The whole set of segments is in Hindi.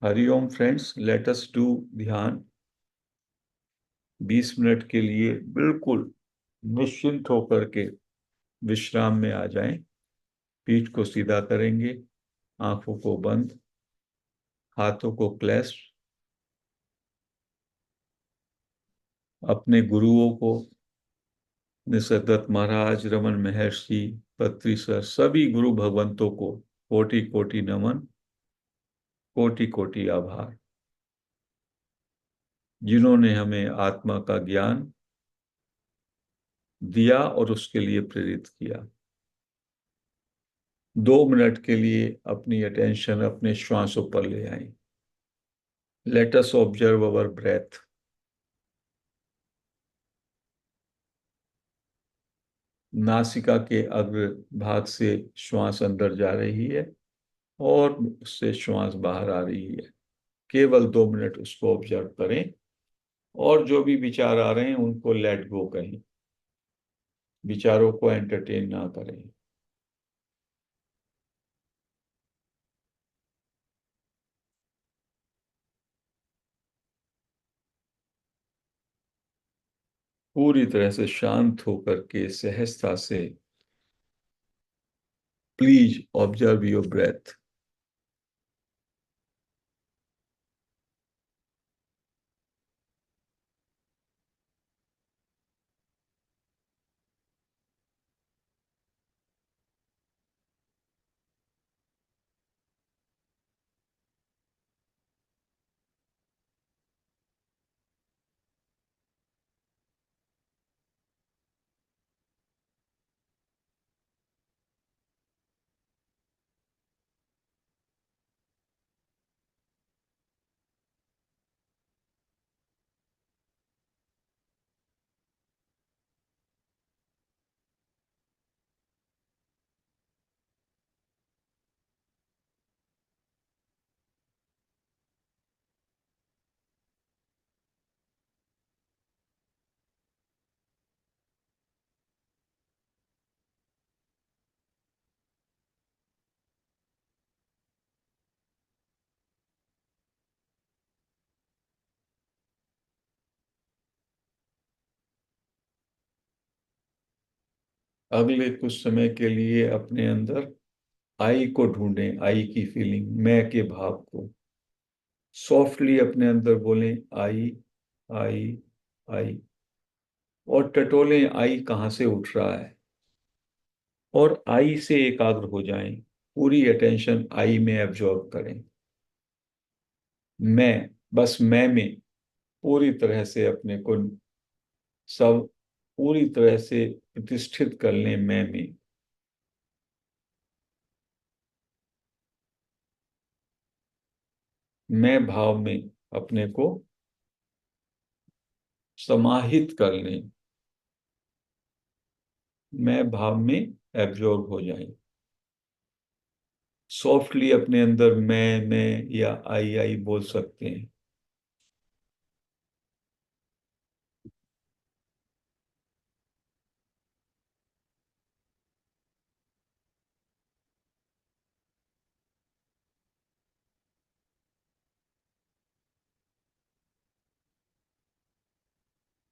Hariom friends, let us do ध्यान। 20 मिनट के लिए बिल्कुल निश्चिंत होकर के विश्राम में आ जाएं। पीठ को सीधा करेंगे, आंखों को बंद, हाथों को क्लैस्प। अपने गुरुओं को, निसर्गदत्त महाराज, रमन महर्षि, पत्री सर, सभी गुरु भगवंतों को कोटि कोटि नमन, कोटि कोटि आभार, जिन्होंने हमें आत्मा का ज्ञान दिया और उसके लिए प्रेरित किया। 2 मिनट के लिए अपनी अटेंशन अपने श्वासों पर ले आए। लेट अस ऑब्जर्व अवर ब्रेथ। नासिका के अग्र भाग से श्वास अंदर जा रही है और उससे श्वास बाहर आ रही है। केवल 2 मिनट उसको ऑब्जर्व करें और जो भी विचार आ रहे हैं उनको लेट गो कहें। विचारों को एंटरटेन ना करें। पूरी तरह से शांत होकर के सहजता से प्लीज ऑब्जर्व योर ब्रेथ। अगले कुछ समय के लिए अपने अंदर आई को ढूंढें, आई की फीलिंग, मैं के भाव को। सॉफ्टली अपने अंदर बोलें, आई, आई, आई। और टटोलें आई कहाँ से उठ रहा है और आई से एकाग्र हो जाएं। पूरी अटेंशन आई में एब्जॉर्ब करें। मैं, बस मैं में पूरी तरह से अपने को सब पूरी तरह से प्रतिष्ठित कर लें। मैं में, मैं भाव में अपने को समाहित कर लें। मैं भाव में एब्जॉर्ब हो जाएं। सॉफ्टली अपने अंदर मैं या आई बोल सकते हैं।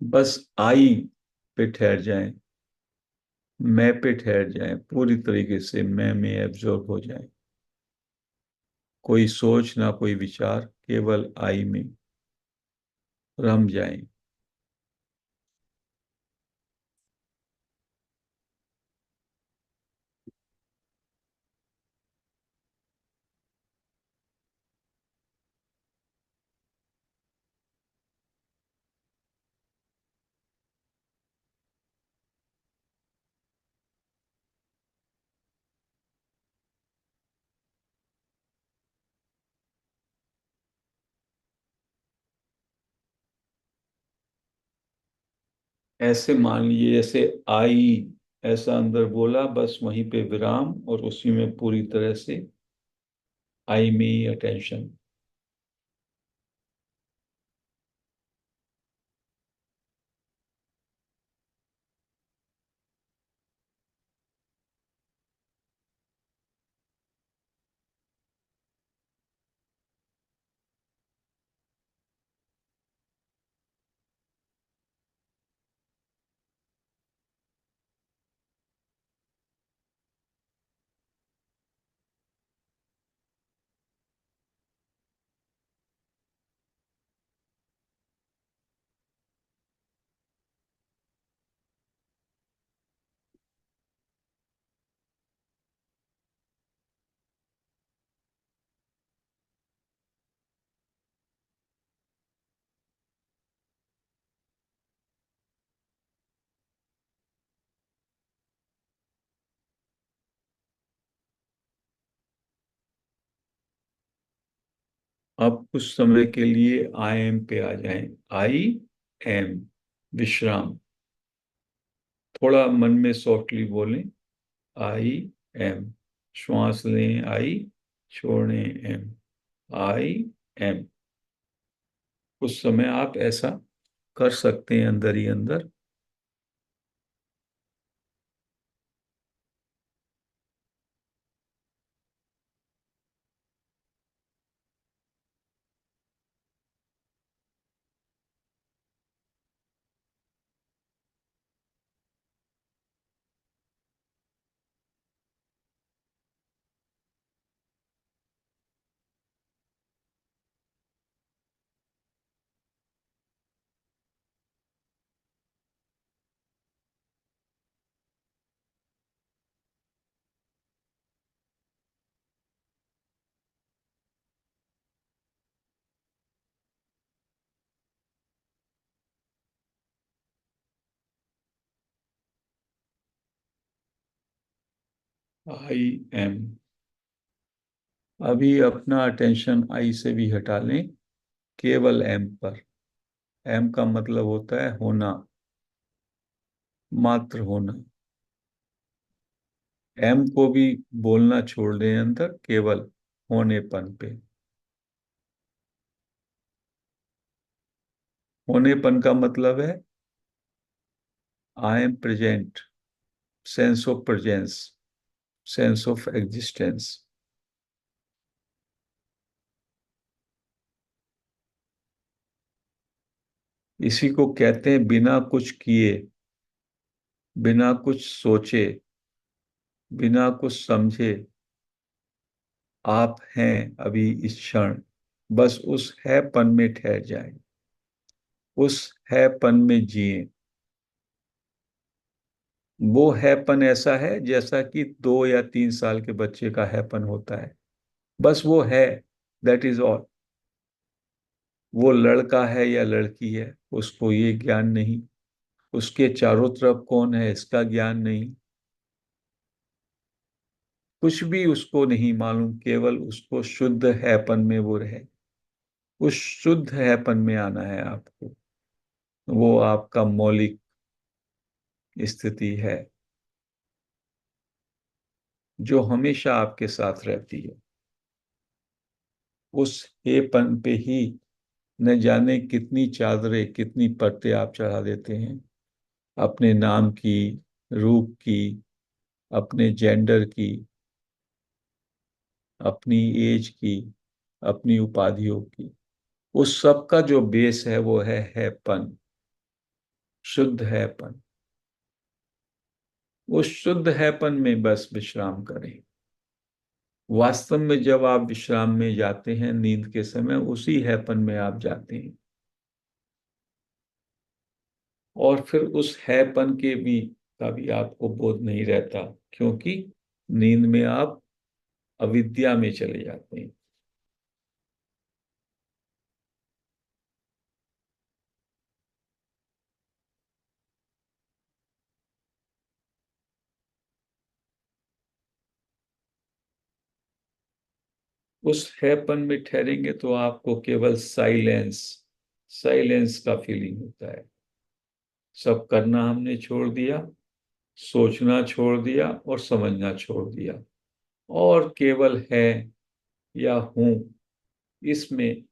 बस आई पे ठहर जाएं, मैं पे ठहर जाएं, पूरी तरीके से मैं में एब्जॉर्ब हो जाएं। कोई सोच ना कोई विचार, केवल आई में रम जाएं। ऐसे मान लीजिए जैसे आई ऐसा अंदर बोला, बस वहीं पे विराम और उसी में पूरी तरह से आई में ही अटेंशन। आप कुछ समय के लिए आई एम पे आ जाएं। आई एम, विश्राम। थोड़ा मन में सॉफ्टली बोलें, आई एम। श्वास लें, आई, छोड़ें, एम। I am. कुछ समय आप ऐसा कर सकते हैं अंदर ही अंदर। I am. अभी अपना अटेंशन आई से भी हटा लें, केवल एम पर। एम का मतलब होता है होना, मात्र होना। एम को भी बोलना छोड़ दें अंदर, केवल होनेपन पे। होनेपन का मतलब है I am present, sense of presence, sense of existence. इसी को कहते हैं बिना कुछ किए, बिना कुछ सोचे, बिना कुछ समझे आप हैं अभी इस क्षण। बस उस हैपन में ठहर जाएं, उस हैपन में जिए। वो हैपन ऐसा है जैसा कि 2 या 3 साल के बच्चे का हैपन होता है। बस वो है, दैट इज ऑल। वो लड़का है या लड़की है, उसको ये ज्ञान नहीं। उसके चारों तरफ कौन है, इसका ज्ञान नहीं। कुछ भी उसको नहीं मालूम, केवल उसको शुद्ध हैपन में वो रहे। उस शुद्ध हैपन में आना है आपको। वो आपका मौलिक स्थिति है जो हमेशा आपके साथ रहती है। उस हेपन पे ही न जाने कितनी चादरें, कितनी परतें आप चढ़ा देते हैं, अपने नाम की, रूप की, अपने जेंडर की, अपनी एज की, अपनी उपाधियों की। उस सब का जो बेस है वो है हैपन, शुद्ध हैपन। उस शुद्ध हैपन में बस विश्राम करें। वास्तव में जब आप विश्राम में जाते हैं नींद के समय, उसी हैपन में आप जाते हैं। और फिर उस हैपन के भी का भी आपको बोध नहीं रहता, क्योंकि नींद में आप अविद्या में चले जाते हैं। उस हैपन में ठहरेंगे तो आपको केवल साइलेंस, साइलेंस का फीलिंग होता है। सब करना हमने छोड़ दिया, सोचना छोड़ दिया और समझना छोड़ दिया, और केवल है या हूं, इसमें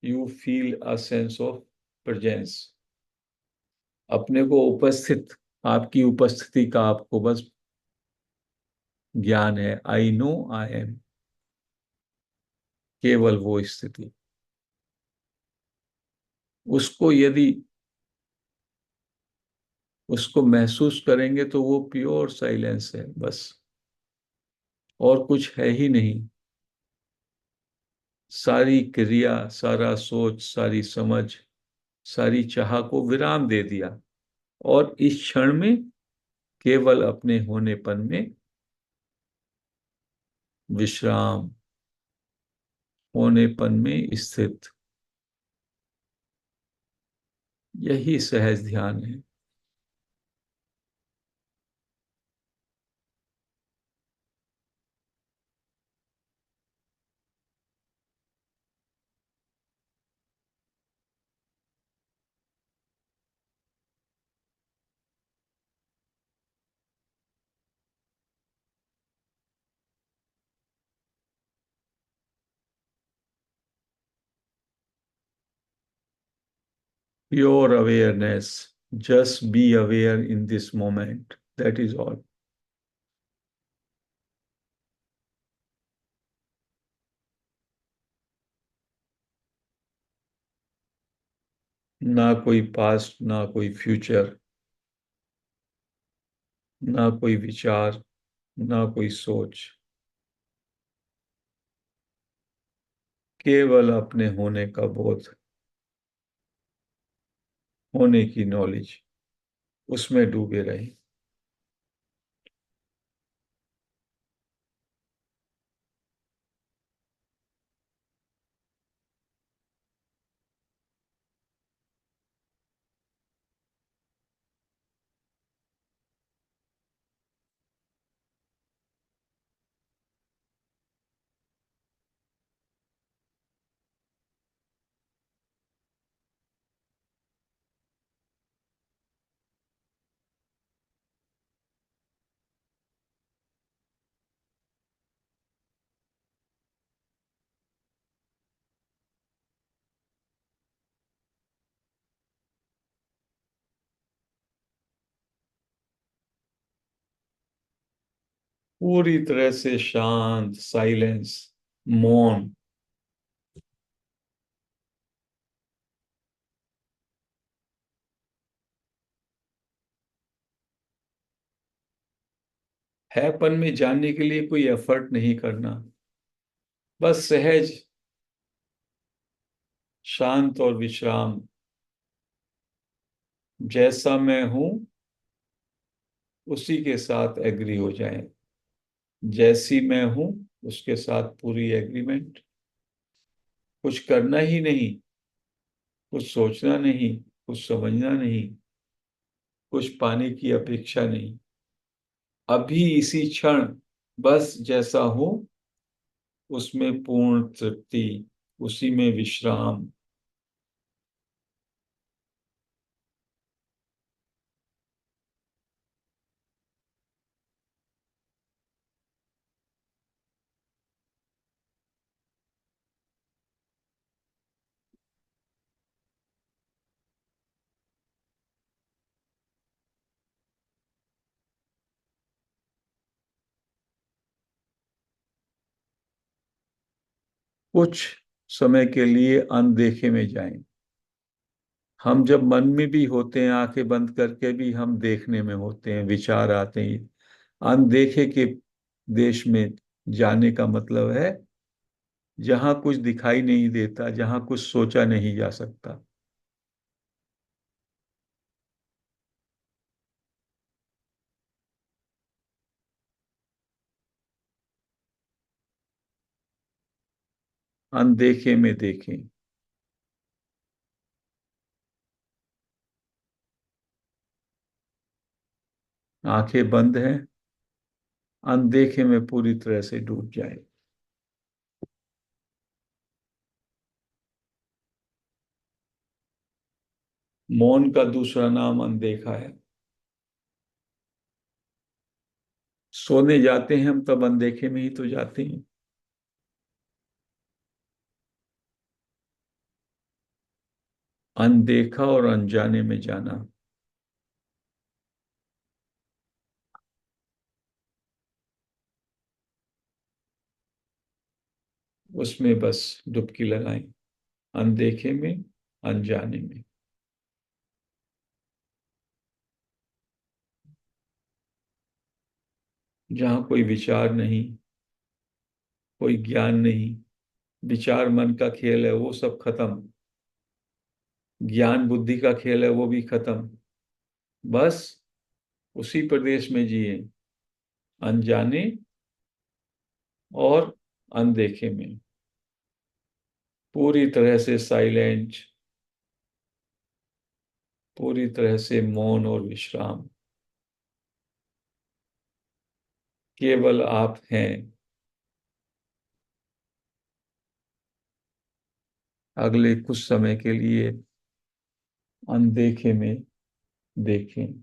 you feel a sense of presence. अपने को उपस्थित, आपकी उपस्थिति का आपको बस ज्ञान है। आई नो आई एम, केवल वो स्थिति। उसको यदि उसको महसूस करेंगे तो वो प्योर साइलेंस है बस, और कुछ है ही नहीं। सारी क्रिया, सारा सोच, सारी समझ, सारी चाह को विराम दे दिया, और इस क्षण में केवल अपने होनेपन में विश्राम, होनेपन में स्थित। यही सहज ध्यान है। Pure awareness, just be aware in this moment, that is all. ना कोई पास्ट, ना कोई फ्यूचर, ना कोई विचार, ना कोई सोच, केवल अपने होने का बोध, होने की नॉलेज, उसमें डूबे रहे। पूरी तरह से शांत, साइलेंस, मौन। हैपन में जानने के लिए कोई एफर्ट नहीं करना, बस सहज, शांत और विश्राम। जैसा मैं हूं उसी के साथ एग्री हो जाएं। जैसी मैं हूं उसके साथ पूरी एग्रीमेंट। कुछ करना ही नहीं, कुछ सोचना नहीं, कुछ समझना नहीं, कुछ पाने की अपेक्षा नहीं। अभी इसी क्षण बस जैसा हूं उसमें पूर्ण तृप्ति, उसी में विश्राम। कुछ समय के लिए अनदेखे में जाएं। हम जब मन में भी होते हैं, आंखें बंद करके भी हम देखने में होते हैं, विचार आते हैं। अनदेखे के देश में जाने का मतलब है जहां कुछ दिखाई नहीं देता, जहां कुछ सोचा नहीं जा सकता। अनदेखे में देखें। आंखें बंद हैं, अनदेखे में पूरी तरह से डूब जाए। मौन का दूसरा नाम अनदेखा है। सोने जाते हैं हम तब अनदेखे में ही तो जाते हैं। अनदेखा और अनजाने में जाना, उसमें बस डुबकी लगाएं। अनदेखे में, अनजाने में। जहां कोई विचार नहीं, कोई ज्ञान नहीं। विचार मन का खेल है, वो सब खत्म। ज्ञान बुद्धि का खेल है, वो भी खत्म। बस उसी प्रदेश में जिए, अनजाने और अनदेखे में, पूरी तरह से साइलेंट, पूरी तरह से मौन और विश्राम। केवल आप हैं। अगले कुछ समय के लिए अनदेखे में देखें।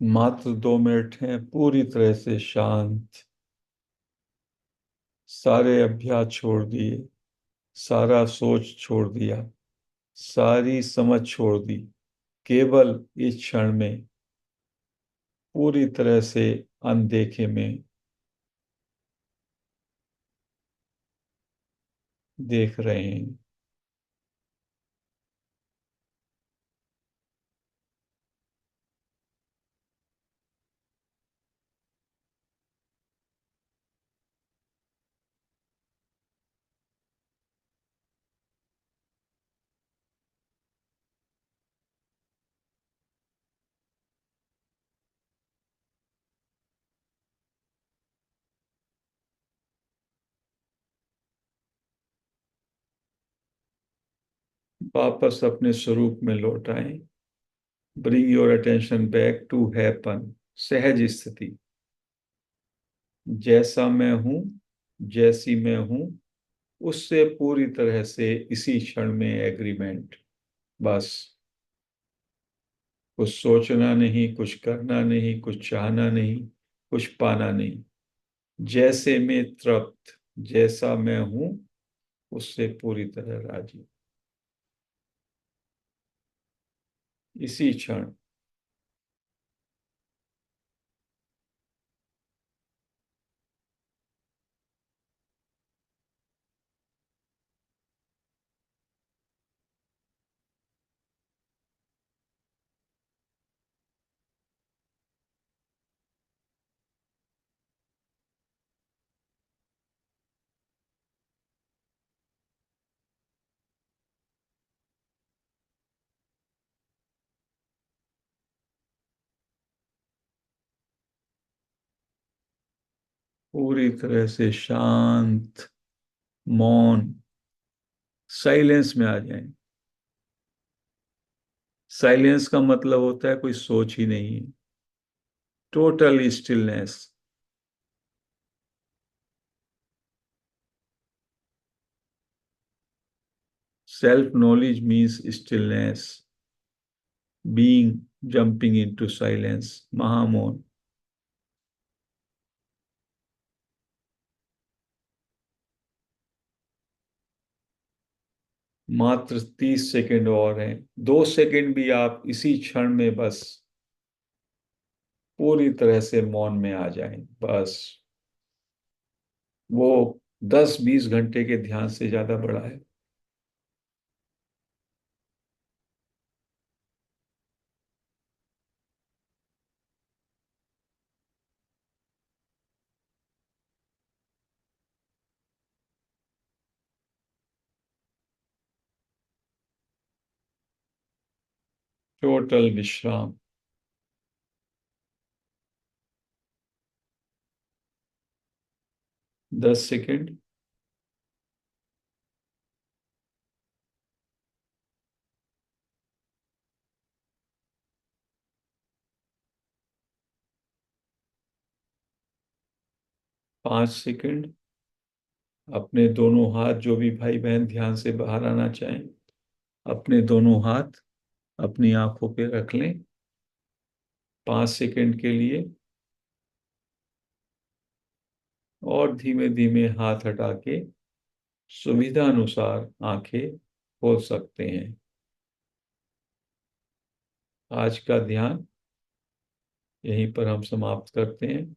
मात्र 2 मिनट हैं, पूरी तरह से शांत। सारे अभ्यास छोड़ दिए, सारा सोच छोड़ दिया, सारी समझ छोड़ दी। केवल इस क्षण में पूरी तरह से अनदेखे में देख रहे हैं। वापस अपने स्वरूप में लौट आए। Bring your attention back to happen, सहज स्थिति। जैसा मैं हूं, जैसी मैं हूं, उससे पूरी तरह से इसी क्षण में एग्रीमेंट। बस कुछ सोचना नहीं, कुछ करना नहीं, कुछ चाहना नहीं, कुछ पाना नहीं। जैसे मैं तृप्त, जैसा मैं हूं, उससे पूरी तरह राजी। इसी क्षण। पूरी तरह से शांत, मौन, साइलेंस में आ जाएं। साइलेंस का मतलब होता है कोई सोच ही नहीं है। Total stillness. Self knowledge means stillness, being, jumping into silence, महामौन। मात्र 30 सेकंड और हैं। 2 सेकंड भी आप इसी क्षण में बस पूरी तरह से मौन में आ जाएं। बस वो 10-20 घंटे के ध्यान से ज्यादा बड़ा है। टोटल विश्राम। 10 सेकंड। 5 सेकंड। अपने दोनों हाथ, जो भी भाई बहन ध्यान से बाहर आना चाहें, अपने दोनों हाथ अपनी आंखों पे रख लें 5 सेकंड के लिए। और धीमे धीमे हाथ हटा के सुविधा अनुसार आंखें खोल सकते हैं। आज का ध्यान यहीं पर हम समाप्त करते हैं।